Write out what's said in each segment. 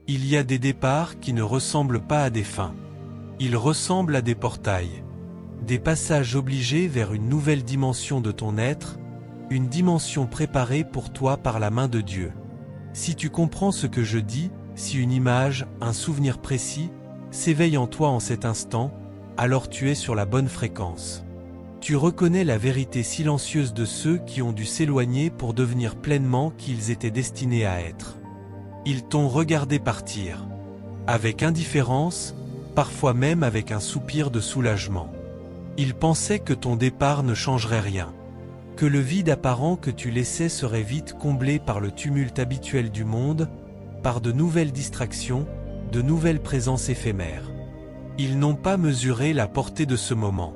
Il y a des départs qui ne ressemblent pas à des fins. Ils ressemblent à des portails. Des passages obligés vers une nouvelle dimension de ton être, une dimension préparée pour toi par la main de Dieu. Si tu comprends ce que je dis, si une image, un souvenir précis, s'éveille en toi en cet instant, alors tu es sur la bonne fréquence. Tu reconnais la vérité silencieuse de ceux qui ont dû s'éloigner pour devenir pleinement qui ils étaient destinés à être. Ils t'ont regardé partir. Avec indifférence, parfois même avec un soupir de soulagement. Ils pensaient que ton départ ne changerait rien. Que le vide apparent que tu laissais serait vite comblé par le tumulte habituel du monde, par de nouvelles distractions, de nouvelles présences éphémères. Ils n'ont pas mesuré la portée de ce moment.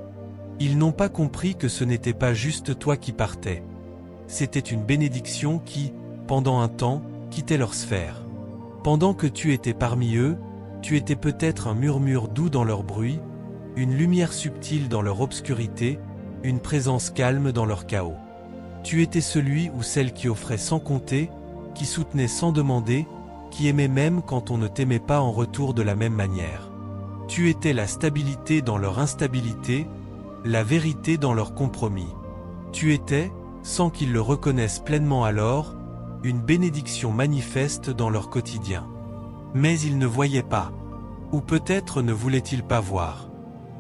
Ils n'ont pas compris que ce n'était pas juste toi qui partais. C'était une bénédiction qui, pendant un temps, quittait leur sphère. Pendant que tu étais parmi eux, tu étais peut-être un murmure doux dans leur bruit, une lumière subtile dans leur obscurité, une présence calme dans leur chaos. Tu étais celui ou celle qui offrait sans compter, qui soutenait sans demander, qui aimait même quand on ne t'aimait pas en retour de la même manière. Tu étais la stabilité dans leur instabilité, la vérité dans leur compromis. Tu étais, sans qu'ils le reconnaissent pleinement alors, une bénédiction manifeste dans leur quotidien. Mais ils ne voyaient pas. Ou peut-être ne voulaient-ils pas voir.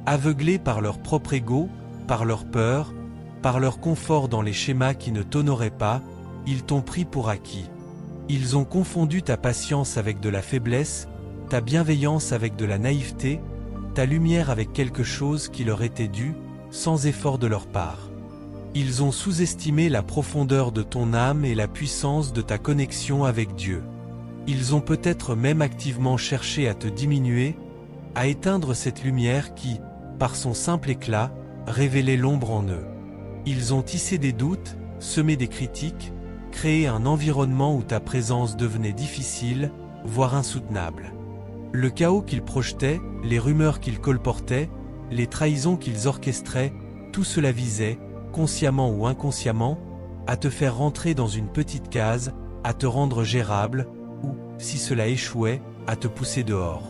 Aveuglés par leur propre ego, par leur peur, par leur confort dans les schémas qui ne t'honoraient pas, ils t'ont pris pour acquis. Ils ont confondu ta patience avec de la faiblesse, ta bienveillance avec de la naïveté, ta lumière avec quelque chose qui leur était dû, sans effort de leur part. Ils ont sous-estimé la profondeur de ton âme et la puissance de ta connexion avec Dieu. Ils ont peut-être même activement cherché à te diminuer, à éteindre cette lumière qui, par son simple éclat, révélait l'ombre en eux. Ils ont tissé des doutes, semé des critiques, créé un environnement où ta présence devenait difficile, voire insoutenable. Le chaos qu'ils projetaient, les rumeurs qu'ils colportaient, les trahisons qu'ils orchestraient, tout cela visait, consciemment ou inconsciemment, à te faire rentrer dans une petite case, à te rendre gérable, ou, si cela échouait, à te pousser dehors.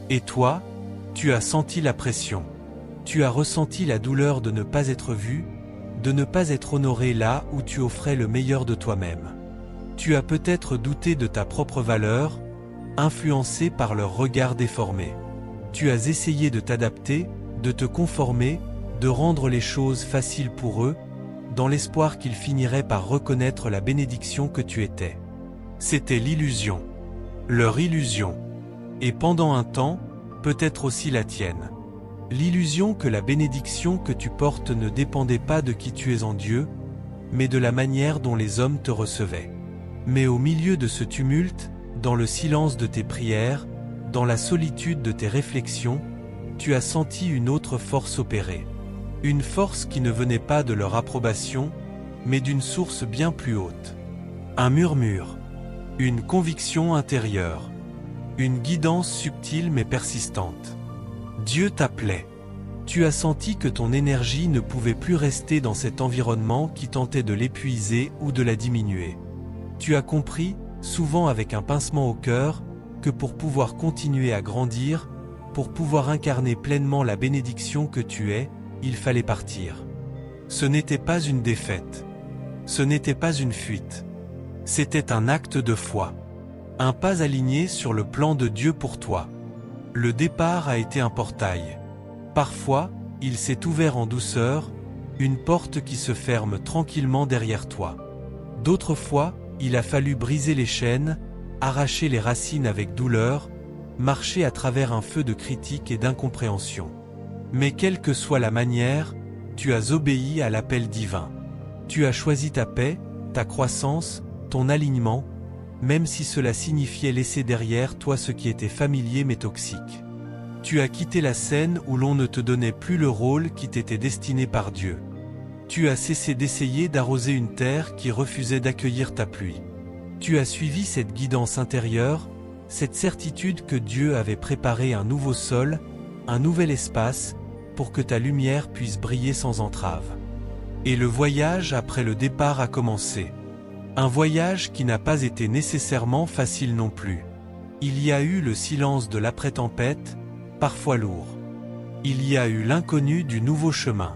Et toi, tu as senti la pression. Tu as ressenti la douleur de ne pas être vu, de ne pas être honoré là où tu offrais le meilleur de toi-même. Tu as peut-être douté de ta propre valeur, influencé par leur regard déformé. Tu as essayé de t'adapter, de te conformer, de rendre les choses faciles pour eux, dans l'espoir qu'ils finiraient par reconnaître la bénédiction que tu étais. C'était l'illusion. Leur illusion. Et pendant un temps, peut-être aussi la tienne. L'illusion que la bénédiction que tu portes ne dépendait pas de qui tu es en Dieu, mais de la manière dont les hommes te recevaient. Mais au milieu de ce tumulte, dans le silence de tes prières, dans la solitude de tes réflexions, tu as senti une autre force opérer. Une force qui ne venait pas de leur approbation, mais d'une source bien plus haute. Un murmure. Une conviction intérieure. Une guidance subtile mais persistante. Dieu t'appelait. Tu as senti que ton énergie ne pouvait plus rester dans cet environnement qui tentait de l'épuiser ou de la diminuer. Tu as compris, souvent avec un pincement au cœur, que pour pouvoir continuer à grandir, pour pouvoir incarner pleinement la bénédiction que tu es, il fallait partir. Ce n'était pas une défaite. Ce n'était pas une fuite. C'était un acte de foi. Un pas aligné sur le plan de Dieu pour toi. Le départ a été un portail. Parfois, il s'est ouvert en douceur, une porte qui se ferme tranquillement derrière toi. D'autres fois, il a fallu briser les chaînes, arracher les racines avec douleur, marcher à travers un feu de critique et d'incompréhension. Mais quelle que soit la manière, tu as obéi à l'appel divin. Tu as choisi ta paix, ta croissance, ton alignement, même si cela signifiait laisser derrière toi ce qui était familier mais toxique. Tu as quitté la scène où l'on ne te donnait plus le rôle qui t'était destiné par Dieu. Tu as cessé d'essayer d'arroser une terre qui refusait d'accueillir ta pluie. Tu as suivi cette guidance intérieure, cette certitude que Dieu avait préparé un nouveau sol, un nouvel espace, pour que ta lumière puisse briller sans entrave. Et le voyage après le départ a commencé. Un voyage qui n'a pas été nécessairement facile non plus. Il y a eu le silence de l'après-tempête, parfois lourd. Il y a eu l'inconnu du nouveau chemin.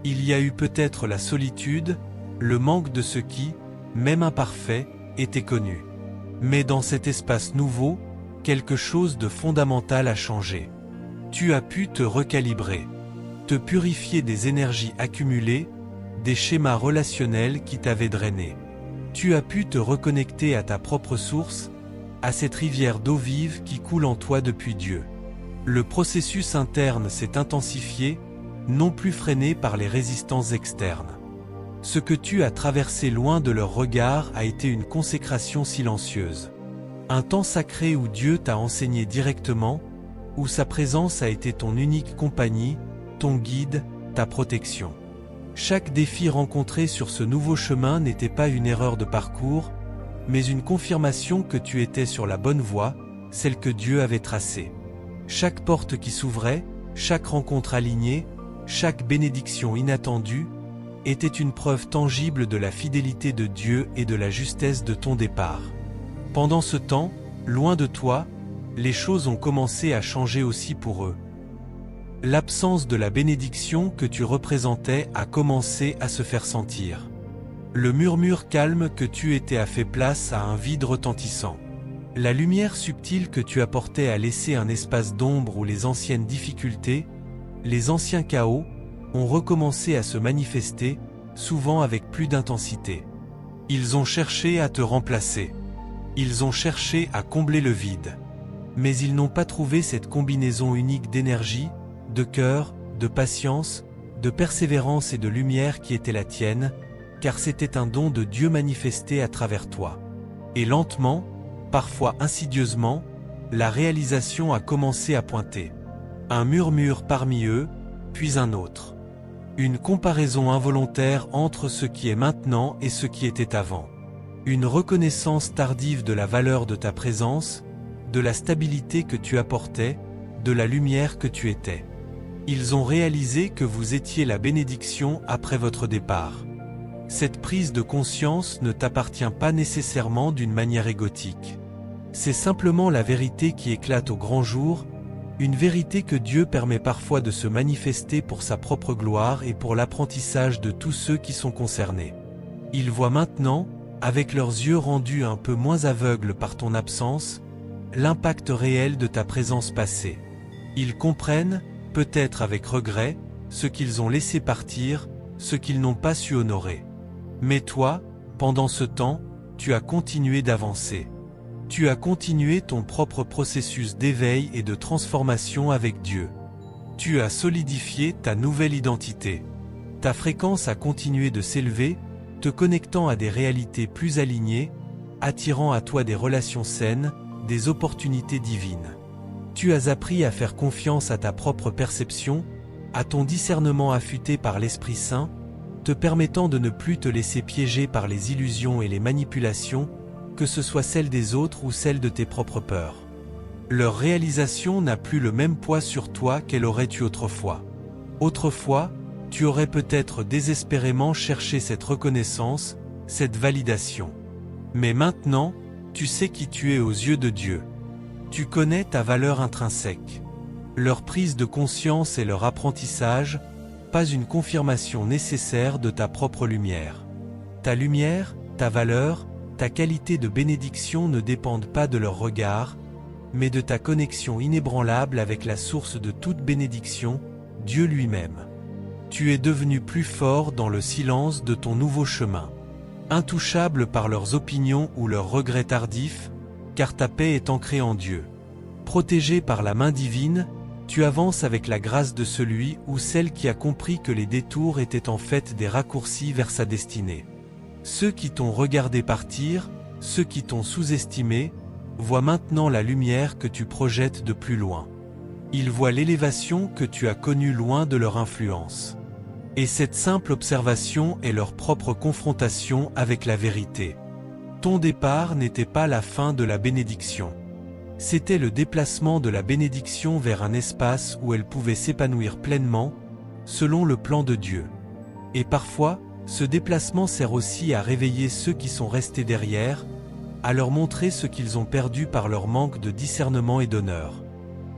Il y a eu peut-être la solitude, le manque de ce qui, même imparfait, était connu. Mais dans cet espace nouveau, quelque chose de fondamental a changé. Tu as pu te recalibrer, te purifier des énergies accumulées, des schémas relationnels qui t'avaient drainé. Tu as pu te reconnecter à ta propre source, à cette rivière d'eau vive qui coule en toi depuis Dieu. Le processus interne s'est intensifié, non plus freiné par les résistances externes. Ce que tu as traversé loin de leur regard a été une consécration silencieuse. Un temps sacré où Dieu t'a enseigné directement, où sa présence a été ton unique compagnie, ton guide, ta protection. Chaque défi rencontré sur ce nouveau chemin n'était pas une erreur de parcours, mais une confirmation que tu étais sur la bonne voie, celle que Dieu avait tracée. Chaque porte qui s'ouvrait, chaque rencontre alignée, chaque bénédiction inattendue, était une preuve tangible de la fidélité de Dieu et de la justesse de ton départ. Pendant ce temps, loin de toi, les choses ont commencé à changer aussi pour eux. L'absence de la bénédiction que tu représentais a commencé à se faire sentir. Le murmure calme que tu étais a fait place à un vide retentissant. La lumière subtile que tu apportais a laissé un espace d'ombre où les anciennes difficultés, les anciens chaos, ont recommencé à se manifester, souvent avec plus d'intensité. Ils ont cherché à te remplacer. Ils ont cherché à combler le vide. Mais ils n'ont pas trouvé cette combinaison unique d'énergie, de cœur, de patience, de persévérance et de lumière qui était la tienne, car c'était un don de Dieu manifesté à travers toi. Et lentement, parfois insidieusement, la réalisation a commencé à pointer. Un murmure parmi eux, puis un autre. Une comparaison involontaire entre ce qui est maintenant et ce qui était avant. Une reconnaissance tardive de la valeur de ta présence, de la stabilité que tu apportais, de la lumière que tu étais. Ils ont réalisé que vous étiez la bénédiction après votre départ. Cette prise de conscience ne t'appartient pas nécessairement d'une manière égotique. C'est simplement la vérité qui éclate au grand jour, une vérité que Dieu permet parfois de se manifester pour sa propre gloire et pour l'apprentissage de tous ceux qui sont concernés. Ils voient maintenant, avec leurs yeux rendus un peu moins aveugles par ton absence, l'impact réel de ta présence passée. Ils comprennent, peut-être avec regret, ce qu'ils ont laissé partir, ce qu'ils n'ont pas su honorer. Mais toi, pendant ce temps, tu as continué d'avancer. Tu as continué ton propre processus d'éveil et de transformation avec Dieu. Tu as solidifié ta nouvelle identité. Ta fréquence a continué de s'élever, te connectant à des réalités plus alignées, attirant à toi des relations saines, des opportunités divines. Tu as appris à faire confiance à ta propre perception, à ton discernement affûté par l'Esprit Saint, te permettant de ne plus te laisser piéger par les illusions et les manipulations, que ce soit celles des autres ou celles de tes propres peurs. Leur réalisation n'a plus le même poids sur toi qu'elle aurait eu autrefois. Autrefois, tu aurais peut-être désespérément cherché cette reconnaissance, cette validation. Mais maintenant, tu sais qui tu es aux yeux de Dieu. Tu connais ta valeur intrinsèque. Leur prise de conscience et leur apprentissage, pas une confirmation nécessaire de ta propre lumière. Ta lumière, ta valeur, ta qualité de bénédiction ne dépendent pas de leur regard, mais de ta connexion inébranlable avec la source de toute bénédiction, Dieu lui-même. Tu es devenu plus fort dans le silence de ton nouveau chemin. Intouchable par leurs opinions ou leurs regrets tardifs, car ta paix est ancrée en Dieu. Protégé par la main divine, tu avances avec la grâce de celui ou celle qui a compris que les détours étaient en fait des raccourcis vers sa destinée. Ceux qui t'ont regardé partir, ceux qui t'ont sous-estimé, voient maintenant la lumière que tu projettes de plus loin. Ils voient l'élévation que tu as connue loin de leur influence. Et cette simple observation est leur propre confrontation avec la vérité. Ton départ n'était pas la fin de la bénédiction. C'était le déplacement de la bénédiction vers un espace où elle pouvait s'épanouir pleinement, selon le plan de Dieu. Et parfois, ce déplacement sert aussi à réveiller ceux qui sont restés derrière, à leur montrer ce qu'ils ont perdu par leur manque de discernement et d'honneur.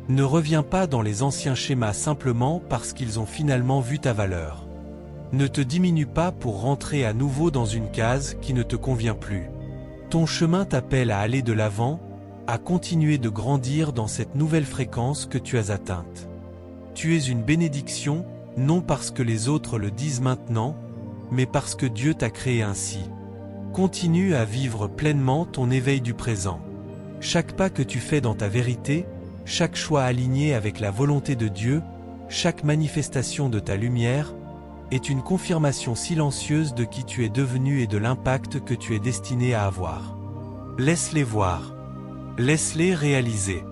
Ne reviens pas dans les anciens schémas simplement parce qu'ils ont finalement vu ta valeur. Ne te diminue pas pour rentrer à nouveau dans une case qui ne te convient plus. Ton chemin t'appelle à aller de l'avant, à continuer de grandir dans cette nouvelle fréquence que tu as atteinte. Tu es une bénédiction, non parce que les autres le disent maintenant, mais parce que Dieu t'a créé ainsi. Continue à vivre pleinement ton éveil du présent. Chaque pas que tu fais dans ta vérité, chaque choix aligné avec la volonté de Dieu, chaque manifestation de ta lumière, est une confirmation silencieuse de qui tu es devenu et de l'impact que tu es destiné à avoir. Laisse-les voir. Laisse-les réaliser.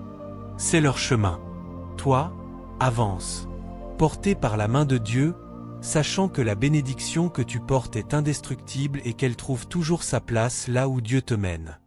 C'est leur chemin. Toi, avance. Porté par la main de Dieu, sachant que la bénédiction que tu portes est indestructible et qu'elle trouve toujours sa place là où Dieu te mène.